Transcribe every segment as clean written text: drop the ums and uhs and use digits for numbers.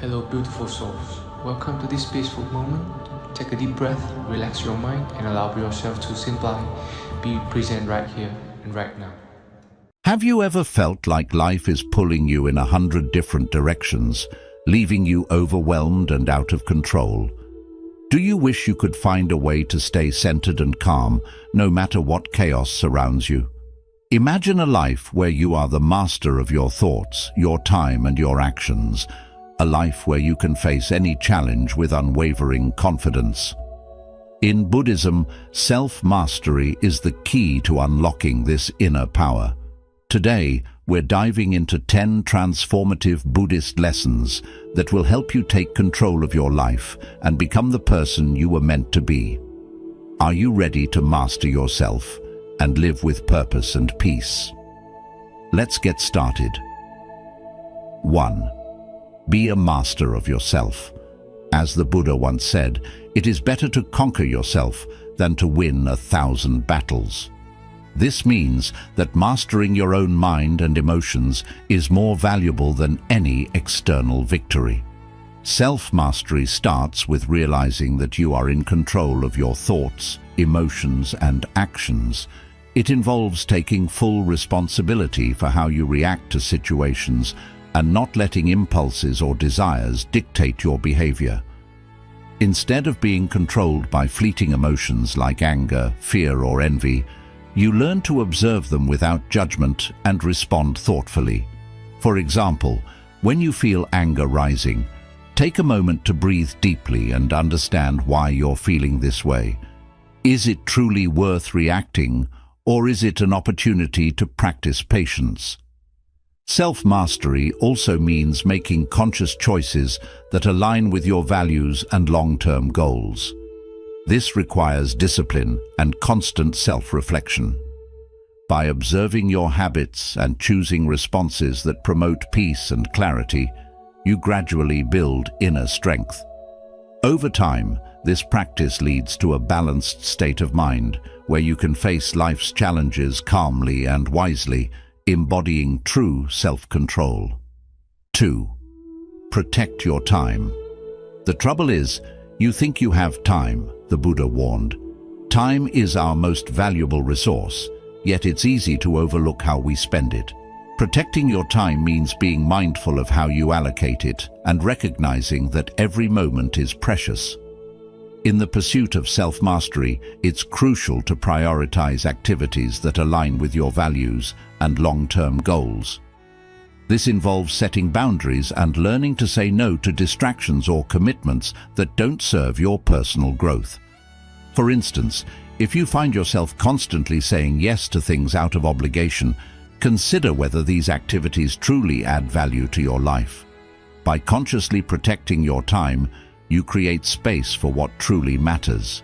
Hello, beautiful souls. Welcome to this peaceful moment. Take a deep breath, relax your mind, and allow yourself to simply be present right here and right now. Have you ever felt like life is pulling you in 100 different directions, leaving you overwhelmed and out of control? Do you wish you could find a way to stay centered and calm, no matter what chaos surrounds you? Imagine a life where you are the master of your thoughts, your time, and your actions. A life where you can face any challenge with unwavering confidence. In Buddhism, self-mastery is the key to unlocking this inner power. Today, we're diving into 10 transformative Buddhist lessons that will help you take control of your life and become the person you were meant to be. Are you ready to master yourself and live with purpose and peace? Let's get started. 1. Be a master of yourself. As the Buddha once said, it is better to conquer yourself than to win 1,000 battles. This means that mastering your own mind and emotions is more valuable than any external victory. Self-mastery starts with realizing that you are in control of your thoughts, emotions, and actions. It involves taking full responsibility for how you react to situations and not letting impulses or desires dictate your behavior. Instead of being controlled by fleeting emotions like anger, fear, or envy, you learn to observe them without judgment and respond thoughtfully. For example, when you feel anger rising, take a moment to breathe deeply and understand why you're feeling this way. Is it truly worth reacting, or is it an opportunity to practice patience? Self-mastery also means making conscious choices that align with your values and long-term goals. This requires discipline and constant self-reflection. By observing your habits and choosing responses that promote peace and clarity, you gradually build inner strength. Over time, this practice leads to a balanced state of mind where you can face life's challenges calmly and wisely, embodying true self-control. 2. Protect your time. The trouble is, you think you have time, the Buddha warned. Time is our most valuable resource, yet it's easy to overlook how we spend it. Protecting your time means being mindful of how you allocate it and recognizing that every moment is precious. In the pursuit of self-mastery, it's crucial to prioritize activities that align with your values and long-term goals. This involves setting boundaries and learning to say no to distractions or commitments that don't serve your personal growth. For instance, if you find yourself constantly saying yes to things out of obligation, consider whether these activities truly add value to your life. By consciously protecting your time, you create space for what truly matters.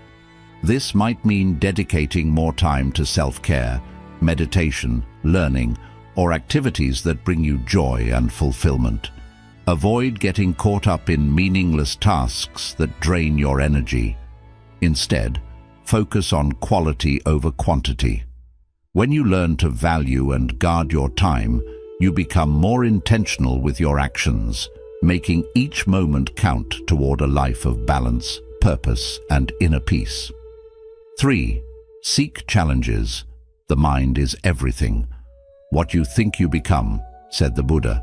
This might mean dedicating more time to self-care, meditation, learning, or activities that bring you joy and fulfillment. Avoid getting caught up in meaningless tasks that drain your energy. Instead, focus on quality over quantity. When you learn to value and guard your time, you become more intentional with your actions, making each moment count toward a life of balance, purpose, and inner peace. 3. Seek challenges. The mind is everything. What you think you become, said the Buddha.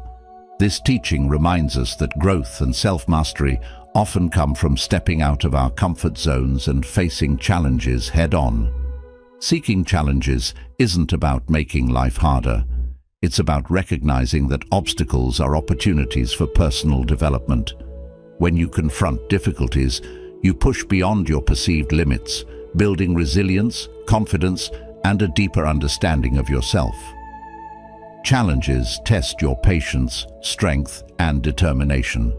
This teaching reminds us that growth and self-mastery often come from stepping out of our comfort zones and facing challenges head-on. Seeking challenges isn't about making life harder. It's about recognizing that obstacles are opportunities for personal development. When you confront difficulties, you push beyond your perceived limits, building resilience, confidence, and a deeper understanding of yourself. Challenges test your patience, strength, and determination.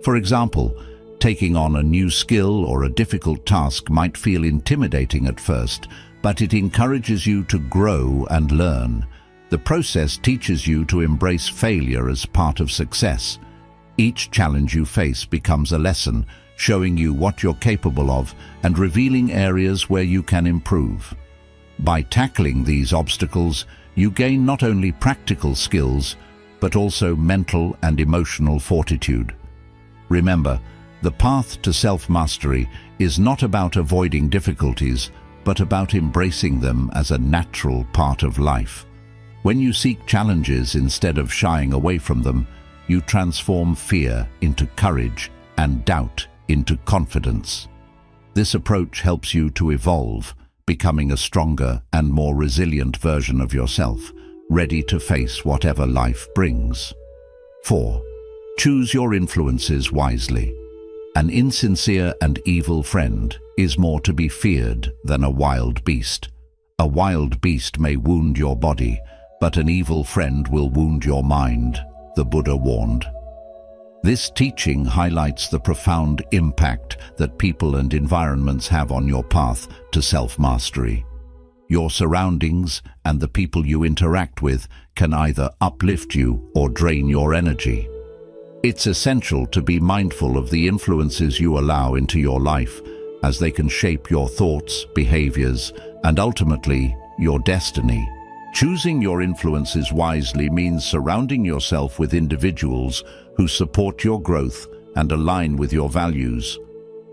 For example, taking on a new skill or a difficult task might feel intimidating at first, but it encourages you to grow and learn. The process teaches you to embrace failure as part of success. Each challenge you face becomes a lesson, showing you what you're capable of and revealing areas where you can improve. By tackling these obstacles, you gain not only practical skills, but also mental and emotional fortitude. Remember, the path to self-mastery is not about avoiding difficulties, but about embracing them as a natural part of life. When you seek challenges instead of shying away from them, you transform fear into courage and doubt into confidence. This approach helps you to evolve, becoming a stronger and more resilient version of yourself, ready to face whatever life brings. 4. Choose your influences wisely. An insincere and evil friend is more to be feared than a wild beast. A wild beast may wound your body, but an evil friend will wound your mind, the Buddha warned. This teaching highlights the profound impact that people and environments have on your path to self-mastery. Your surroundings and the people you interact with can either uplift you or drain your energy. It's essential to be mindful of the influences you allow into your life, as they can shape your thoughts, behaviors, and ultimately, your destiny. Choosing your influences wisely means surrounding yourself with individuals who support your growth and align with your values.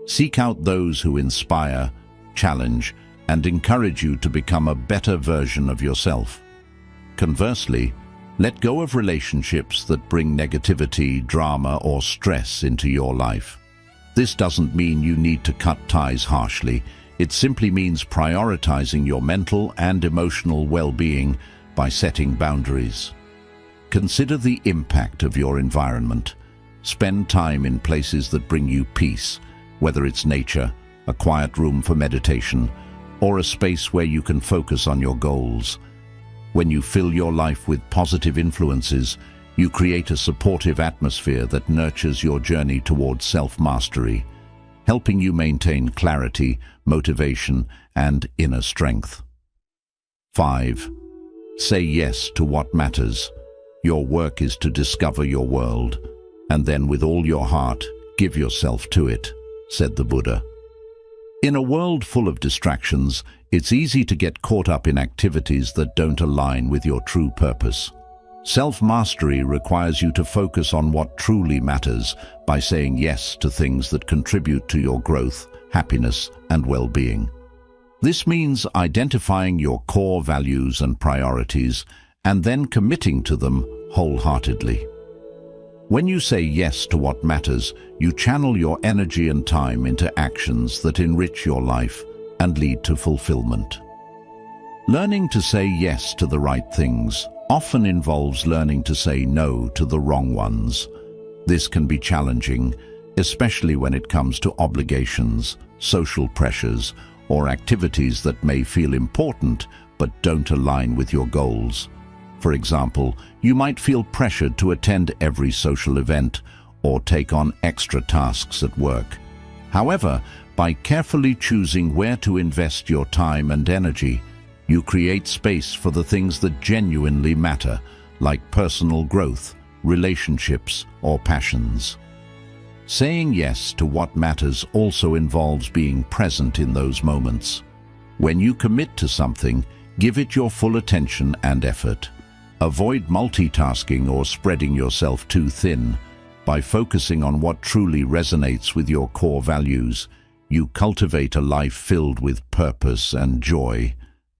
Seek out those who inspire, challenge, and encourage you to become a better version of yourself. Conversely, let go of relationships that bring negativity, drama, or stress into your life. This doesn't mean you need to cut ties harshly. It simply means prioritizing your mental and emotional well-being by setting boundaries. Consider the impact of your environment. Spend time in places that bring you peace, whether it's nature, a quiet room for meditation, or a space where you can focus on your goals. When you fill your life with positive influences, you create a supportive atmosphere that nurtures your journey towards self-mastery, helping you maintain clarity, motivation, and inner strength. 5. Say yes to what matters. Your work is to discover your world, and then with all your heart, give yourself to it, said the Buddha. In a world full of distractions, it's easy to get caught up in activities that don't align with your true purpose. Self-mastery requires you to focus on what truly matters by saying yes to things that contribute to your growth, happiness, and well-being. This means identifying your core values and priorities and then committing to them wholeheartedly. When you say yes to what matters, you channel your energy and time into actions that enrich your life and lead to fulfillment. Learning to say yes to the right things often involves learning to say no to the wrong ones. This can be challenging, especially when it comes to obligations, social pressures, or activities that may feel important but don't align with your goals. For example, you might feel pressured to attend every social event or take on extra tasks at work. However, by carefully choosing where to invest your time and energy, you create space for the things that genuinely matter, like personal growth, relationships, or passions. Saying yes to what matters also involves being present in those moments. When you commit to something, give it your full attention and effort. Avoid multitasking or spreading yourself too thin. By focusing on what truly resonates with your core values, you cultivate a life filled with purpose and joy.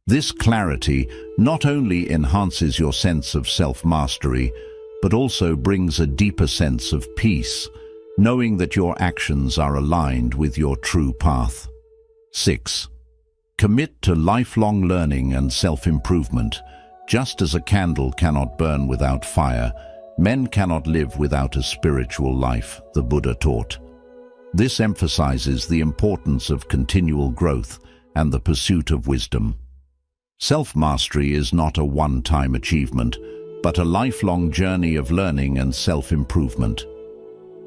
This clarity not only enhances your sense of self-mastery, but also brings a deeper sense of peace, knowing that your actions are aligned with your true path. 6. Commit to lifelong learning and self-improvement. Just as a candle cannot burn without fire, men cannot live without a spiritual life, the Buddha taught. This emphasizes the importance of continual growth and the pursuit of wisdom. Self-mastery is not a one-time achievement, but a lifelong journey of learning and self-improvement.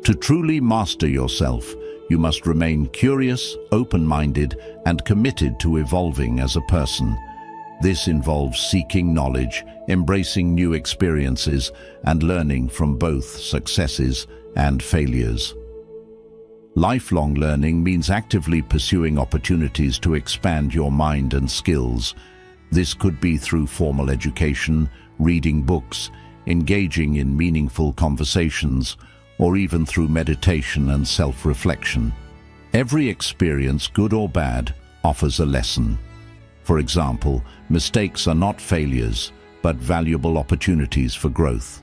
To truly master yourself, you must remain curious, open-minded, and committed to evolving as a person. This involves seeking knowledge, embracing new experiences, and learning from both successes and failures. Lifelong learning means actively pursuing opportunities to expand your mind and skills. This could be through formal education, reading books, engaging in meaningful conversations, or even through meditation and self-reflection. Every experience, good or bad, offers a lesson. For example, mistakes are not failures, but valuable opportunities for growth.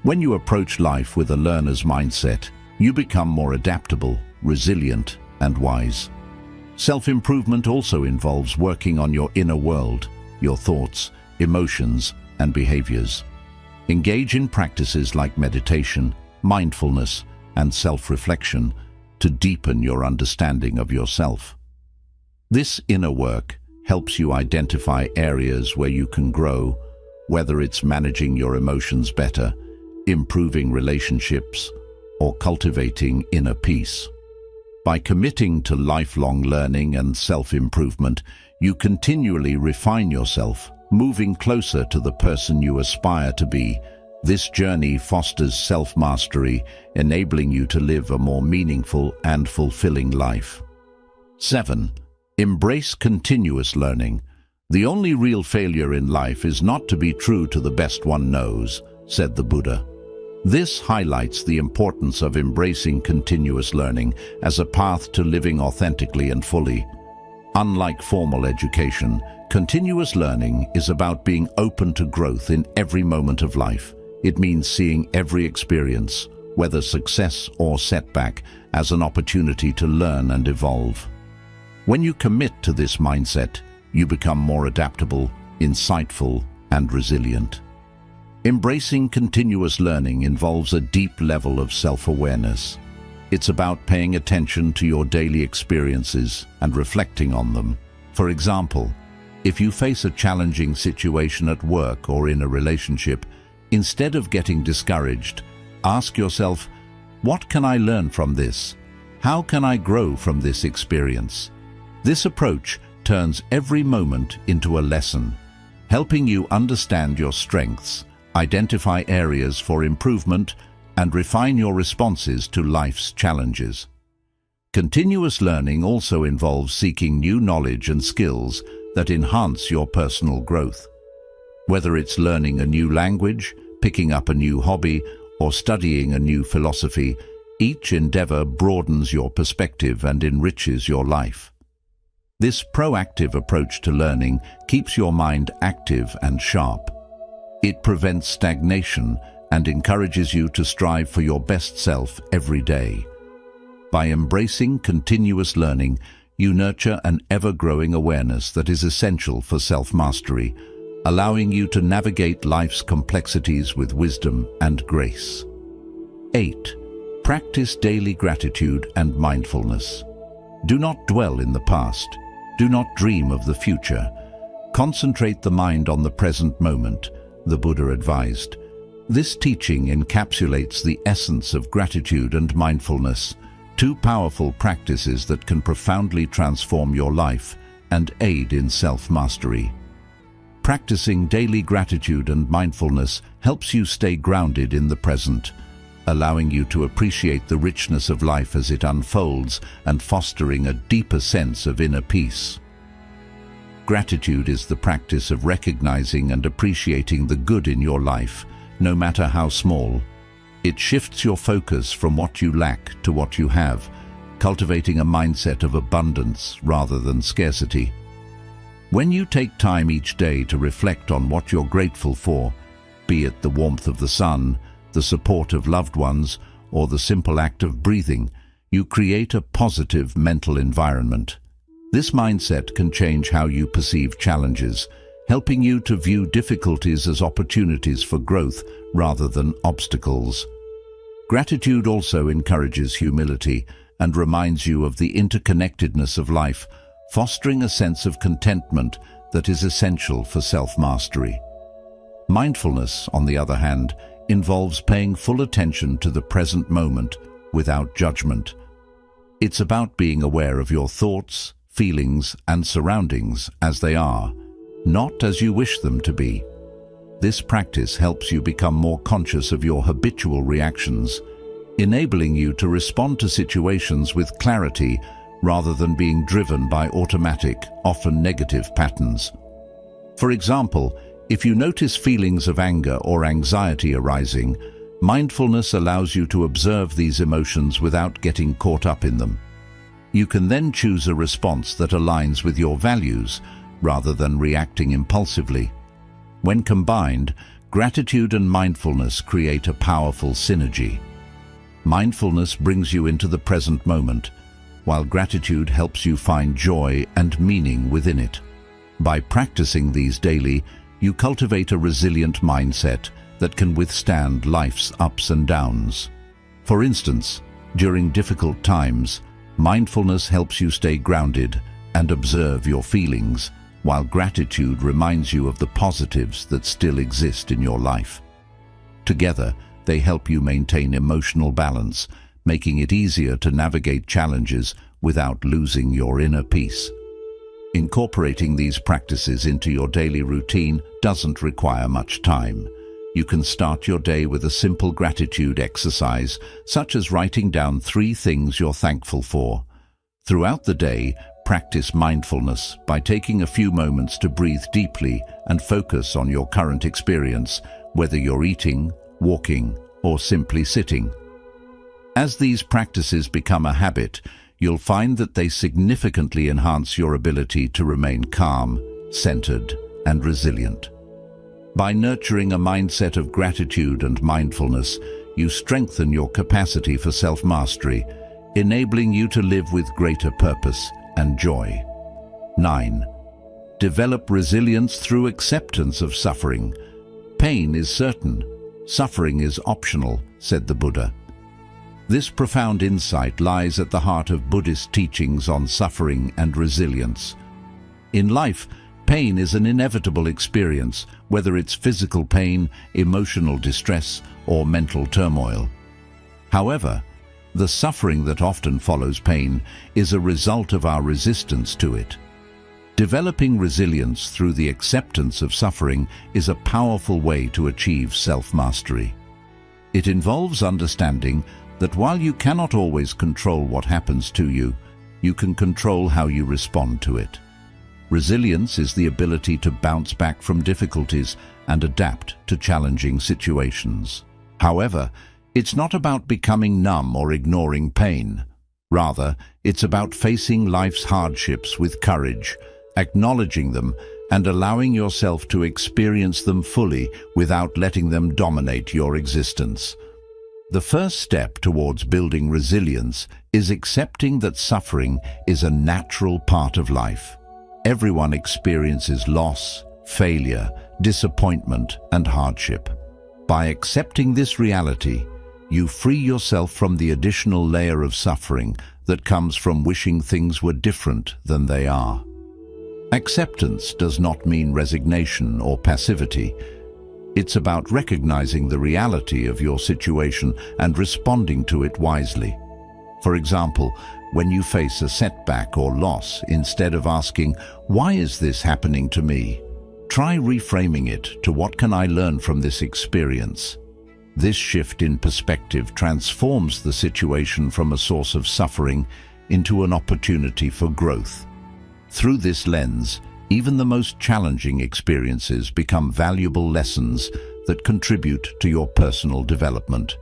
When you approach life with a learner's mindset, you become more adaptable, resilient, and wise. Self-improvement also involves working on your inner world, your thoughts, emotions, and behaviors. Engage in practices like meditation, mindfulness, and self-reflection to deepen your understanding of yourself. This inner work helps you identify areas where you can grow, whether it's managing your emotions better, improving relationships, or cultivating inner peace. By committing to lifelong learning and self-improvement, you continually refine yourself, moving closer to the person you aspire to be. This journey fosters self-mastery, enabling you to live a more meaningful and fulfilling life. 7. Embrace continuous learning. The only real failure in life is not to be true to the best one knows, said the Buddha. This highlights the importance of embracing continuous learning as a path to living authentically and fully. Unlike formal education, continuous learning is about being open to growth in every moment of life. It means seeing every experience, whether success or setback, as an opportunity to learn and evolve. When you commit to this mindset, you become more adaptable, insightful, and resilient. Embracing continuous learning involves a deep level of self-awareness. It's about paying attention to your daily experiences and reflecting on them. For example, if you face a challenging situation at work or in a relationship, instead of getting discouraged, ask yourself, what can I learn from this? How can I grow from this experience? This approach turns every moment into a lesson, helping you understand your strengths, identify areas for improvement, and refine your responses to life's challenges. Continuous learning also involves seeking new knowledge and skills that enhance your personal growth. Whether it's learning a new language, picking up a new hobby, or studying a new philosophy, each endeavor broadens your perspective and enriches your life. This proactive approach to learning keeps your mind active and sharp. It prevents stagnation and encourages you to strive for your best self every day. By embracing continuous learning, you nurture an ever-growing awareness that is essential for self-mastery, allowing you to navigate life's complexities with wisdom and grace. 8. Practice daily gratitude and mindfulness. Do not dwell in the past. Do not dream of the future. Concentrate the mind on the present moment, the Buddha advised. This teaching encapsulates the essence of gratitude and mindfulness, two powerful practices that can profoundly transform your life and aid in self-mastery. Practicing daily gratitude and mindfulness helps you stay grounded in the present, allowing you to appreciate the richness of life as it unfolds and fostering a deeper sense of inner peace. Gratitude is the practice of recognizing and appreciating the good in your life, no matter how small. It shifts your focus from what you lack to what you have, cultivating a mindset of abundance rather than scarcity. When you take time each day to reflect on what you're grateful for, be it the warmth of the sun, the support of loved ones, or the simple act of breathing, you create a positive mental environment. This mindset can change how you perceive challenges, helping you to view difficulties as opportunities for growth rather than obstacles. Gratitude also encourages humility and reminds you of the interconnectedness of life, fostering a sense of contentment that is essential for self-mastery. Mindfulness, on the other hand, involves paying full attention to the present moment without judgment. It's about being aware of your thoughts, feelings, and surroundings as they are, not as you wish them to be. This practice helps you become more conscious of your habitual reactions, enabling you to respond to situations with clarity rather than being driven by automatic, often negative patterns. For example, if you notice feelings of anger or anxiety arising, Mindfulness allows you to observe these emotions without getting caught up in them. You can then choose a response that aligns with your values, rather than reacting impulsively. When combined, gratitude and mindfulness create a powerful synergy. Mindfulness brings you into the present moment, while gratitude helps you find joy and meaning within it. By practicing these daily, you cultivate a resilient mindset that can withstand life's ups and downs. For instance, during difficult times, mindfulness helps you stay grounded and observe your feelings, while gratitude reminds you of the positives that still exist in your life. Together, they help you maintain emotional balance, making it easier to navigate challenges without losing your inner peace. Incorporating these practices into your daily routine doesn't require much time. You can start your day with a simple gratitude exercise, such as writing down 3 things you're thankful for. Throughout the day, practice mindfulness by taking a few moments to breathe deeply and focus on your current experience, whether you're eating, walking, or simply sitting. As these practices become a habit, you'll find that they significantly enhance your ability to remain calm, centered, and resilient. By nurturing a mindset of gratitude and mindfulness, you strengthen your capacity for self-mastery, enabling you to live with greater purpose and joy. 9. Develop resilience through acceptance of suffering. Pain is certain, suffering is optional, said the Buddha. This profound insight lies at the heart of Buddhist teachings on suffering and resilience. In life, pain is an inevitable experience, whether it's physical pain, emotional distress, or mental turmoil. However, the suffering that often follows pain is a result of our resistance to it. Developing resilience through the acceptance of suffering is a powerful way to achieve self-mastery. It involves understanding that while you cannot always control what happens to you, you can control how you respond to it. Resilience is the ability to bounce back from difficulties and adapt to challenging situations. However, it's not about becoming numb or ignoring pain. Rather, it's about facing life's hardships with courage, acknowledging them, and allowing yourself to experience them fully without letting them dominate your existence. The first step towards building resilience is accepting that suffering is a natural part of life. Everyone experiences loss, failure, disappointment, and hardship. By accepting this reality, you free yourself from the additional layer of suffering that comes from wishing things were different than they are. Acceptance does not mean resignation or passivity. It's about recognizing the reality of your situation and responding to it wisely. For example, when you face a setback or loss, instead of asking, "Why is this happening to me?" try reframing it to, "What can I learn from this experience?" This shift in perspective transforms the situation from a source of suffering into an opportunity for growth. Through this lens, even the most challenging experiences become valuable lessons that contribute to your personal development.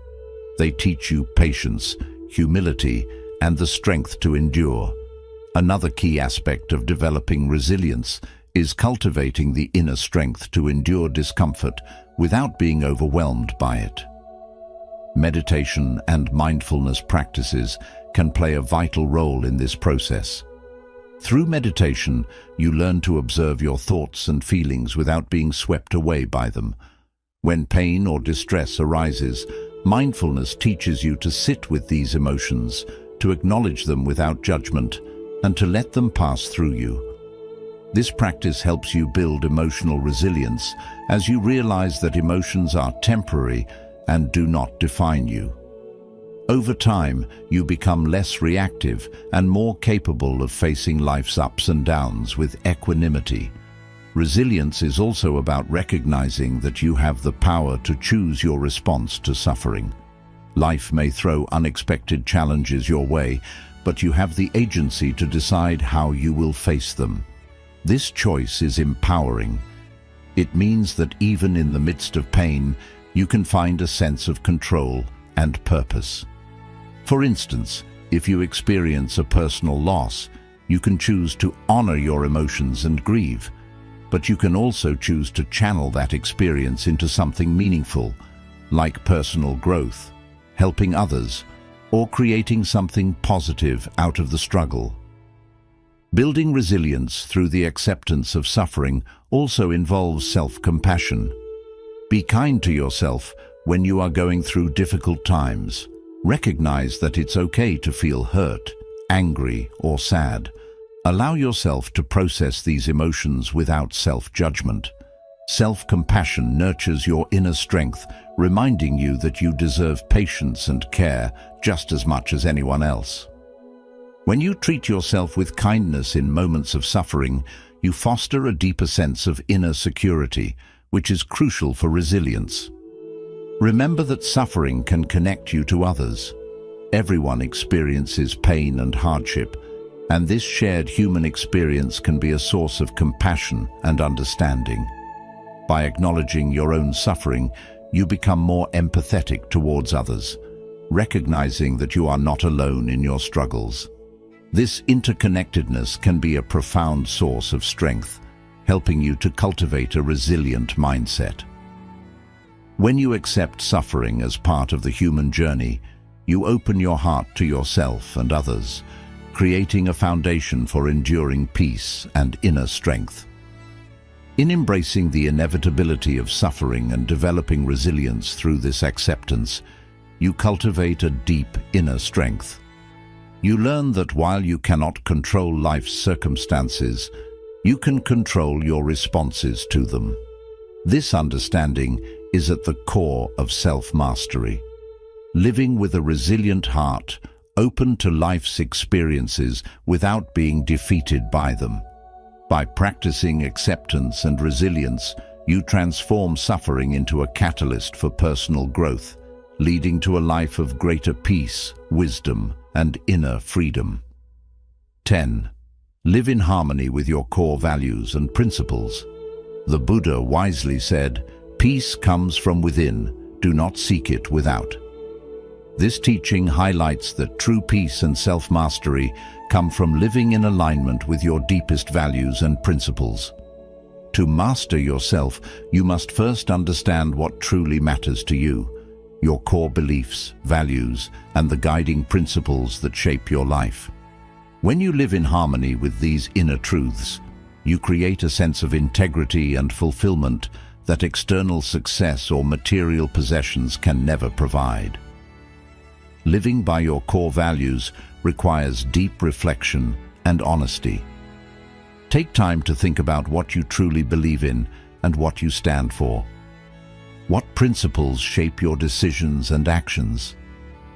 They teach you patience, humility, and the strength to endure. Another key aspect of developing resilience is cultivating the inner strength to endure discomfort without being overwhelmed by it. Meditation and mindfulness practices can play a vital role in this process. Through meditation, you learn to observe your thoughts and feelings without being swept away by them. When pain or distress arises, mindfulness teaches you to sit with these emotions, to acknowledge them without judgment, and to let them pass through you. This practice helps you build emotional resilience as you realize that emotions are temporary and do not define you. Over time, you become less reactive and more capable of facing life's ups and downs with equanimity. Resilience is also about recognizing that you have the power to choose your response to suffering. Life may throw unexpected challenges your way, but you have the agency to decide how you will face them. This choice is empowering. It means that even in the midst of pain, you can find a sense of control and purpose. For instance, if you experience a personal loss, you can choose to honor your emotions and grieve, but you can also choose to channel that experience into something meaningful, like personal growth, helping others, or creating something positive out of the struggle. Building resilience through the acceptance of suffering also involves self-compassion. Be kind to yourself when you are going through difficult times. Recognize that it's okay to feel hurt, angry, or sad. Allow yourself to process these emotions without self-judgment. Self-compassion nurtures your inner strength, reminding you that you deserve patience and care just as much as anyone else. When you treat yourself with kindness in moments of suffering, you foster a deeper sense of inner security, which is crucial for resilience. Remember that suffering can connect you to others. Everyone experiences pain and hardship, and this shared human experience can be a source of compassion and understanding. By acknowledging your own suffering, you become more empathetic towards others, recognizing that you are not alone in your struggles. This interconnectedness can be a profound source of strength, helping you to cultivate a resilient mindset. When you accept suffering as part of the human journey, you open your heart to yourself and others, creating a foundation for enduring peace and inner strength. In embracing the inevitability of suffering and developing resilience through this acceptance, you cultivate a deep inner strength. You learn that while you cannot control life's circumstances, you can control your responses to them. This understanding is at the core of self-mastery. Living with a resilient heart, open to life's experiences without being defeated by them. By practicing acceptance and resilience, you transform suffering into a catalyst for personal growth, leading to a life of greater peace, wisdom, and inner freedom. 10. Live in harmony with your core values and principles. The Buddha wisely said, "Peace comes from within, do not seek it without." This teaching highlights that true peace and self-mastery come from living in alignment with your deepest values and principles. To master yourself, you must first understand what truly matters to you, your core beliefs, values, and the guiding principles that shape your life. When you live in harmony with these inner truths, you create a sense of integrity and fulfillment that external success or material possessions can never provide. Living by your core values requires deep reflection and honesty. Take time to think about what you truly believe in and what you stand for. What principles shape your decisions and actions?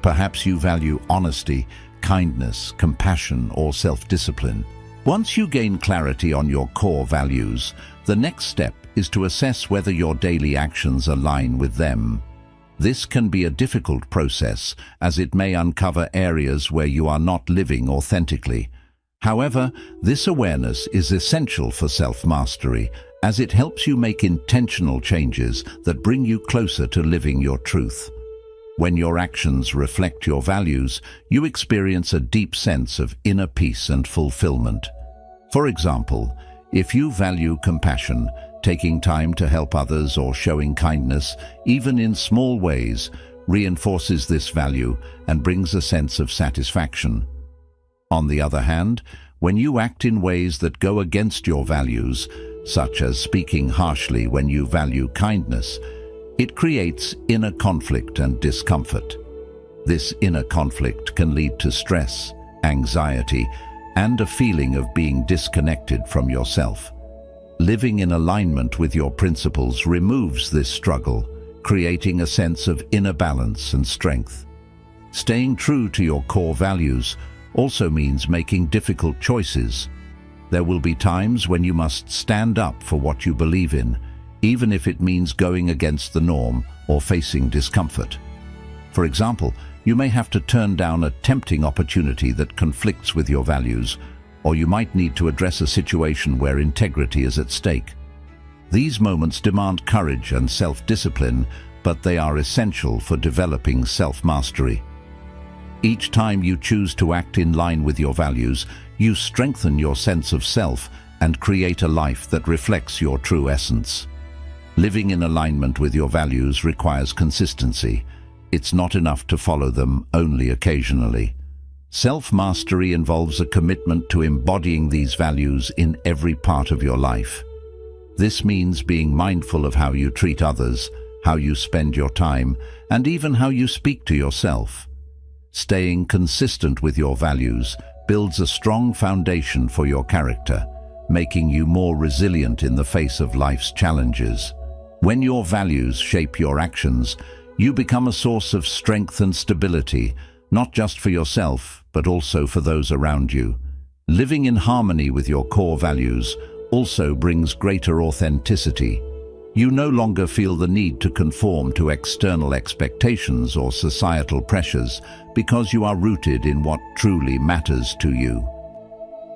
Perhaps you value honesty, kindness, compassion, or self-discipline. Once you gain clarity on your core values, the next step is to assess whether your daily actions align with them. This can be a difficult process, as it may uncover areas where you are not living authentically. However, this awareness is essential for self-mastery, as it helps you make intentional changes that bring you closer to living your truth. When your actions reflect your values, you experience a deep sense of inner peace and fulfillment. For example, if you value compassion, taking time to help others or showing kindness, even in small ways, reinforces this value and brings a sense of satisfaction. On the other hand, when you act in ways that go against your values, such as speaking harshly when you value kindness, it creates inner conflict and discomfort. This inner conflict can lead to stress, anxiety, and a feeling of being disconnected from yourself. Living in alignment with your principles removes this struggle, creating a sense of inner balance and strength. Staying true to your core values also means making difficult choices. There will be times when you must stand up for what you believe in, even if it means going against the norm or facing discomfort. For example, you may have to turn down a tempting opportunity that conflicts with your values, or you might need to address a situation where integrity is at stake. These moments demand courage and self-discipline, but they are essential for developing self-mastery. Each time you choose to act in line with your values, you strengthen your sense of self and create a life that reflects your true essence. Living in alignment with your values requires consistency. It's not enough to follow them only occasionally. Self-mastery involves a commitment to embodying these values in every part of your life. This means being mindful of how you treat others, how you spend your time, and even how you speak to yourself. Staying consistent with your values builds a strong foundation for your character, making you more resilient in the face of life's challenges. When your values shape your actions, you become a source of strength and stability, not just for yourself, but also for those around you. Living in harmony with your core values also brings greater authenticity. You no longer feel the need to conform to external expectations or societal pressures because you are rooted in what truly matters to you.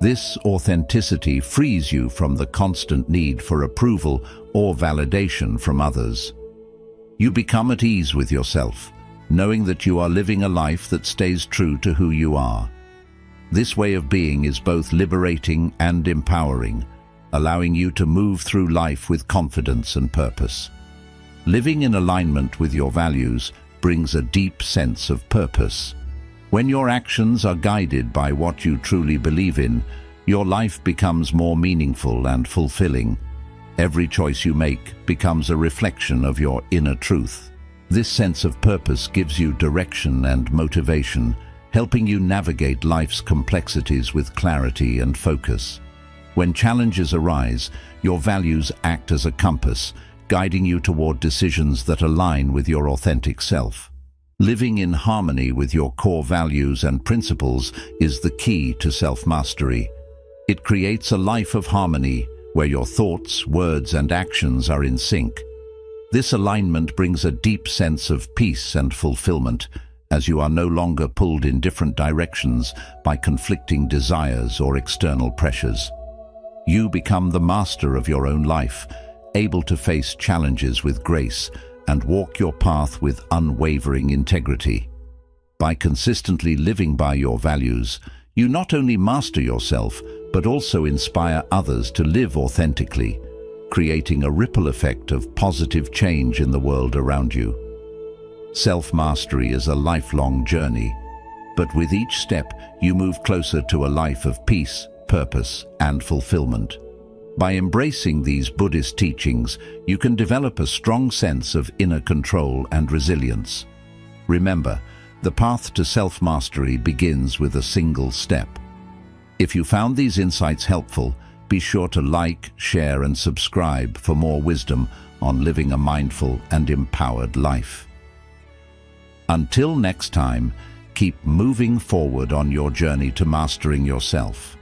This authenticity frees you from the constant need for approval or validation from others. You become at ease with yourself, knowing that you are living a life that stays true to who you are. This way of being is both liberating and empowering, allowing you to move through life with confidence and purpose. Living in alignment with your values brings a deep sense of purpose. When your actions are guided by what you truly believe in, your life becomes more meaningful and fulfilling. Every choice you make becomes a reflection of your inner truth. This sense of purpose gives you direction and motivation, helping you navigate life's complexities with clarity and focus. When challenges arise, your values act as a compass, guiding you toward decisions that align with your authentic self. Living in harmony with your core values and principles is the key to self-mastery. It creates a life of harmony where your thoughts, words, and actions are in sync. This alignment brings a deep sense of peace and fulfillment, as you are no longer pulled in different directions by conflicting desires or external pressures. You become the master of your own life, able to face challenges with grace and walk your path with unwavering integrity. By consistently living by your values, you not only master yourself, but also inspire others to live authentically, creating a ripple effect of positive change in the world around you. Self-mastery is a lifelong journey, but with each step you move closer to a life of peace, purpose, and fulfillment. By embracing these Buddhist teachings, you can develop a strong sense of inner control and resilience. Remember, the path to self-mastery begins with a single step. If you found these insights helpful, be sure to like, share, and subscribe for more wisdom on living a mindful and empowered life. Until next time, keep moving forward on your journey to mastering yourself.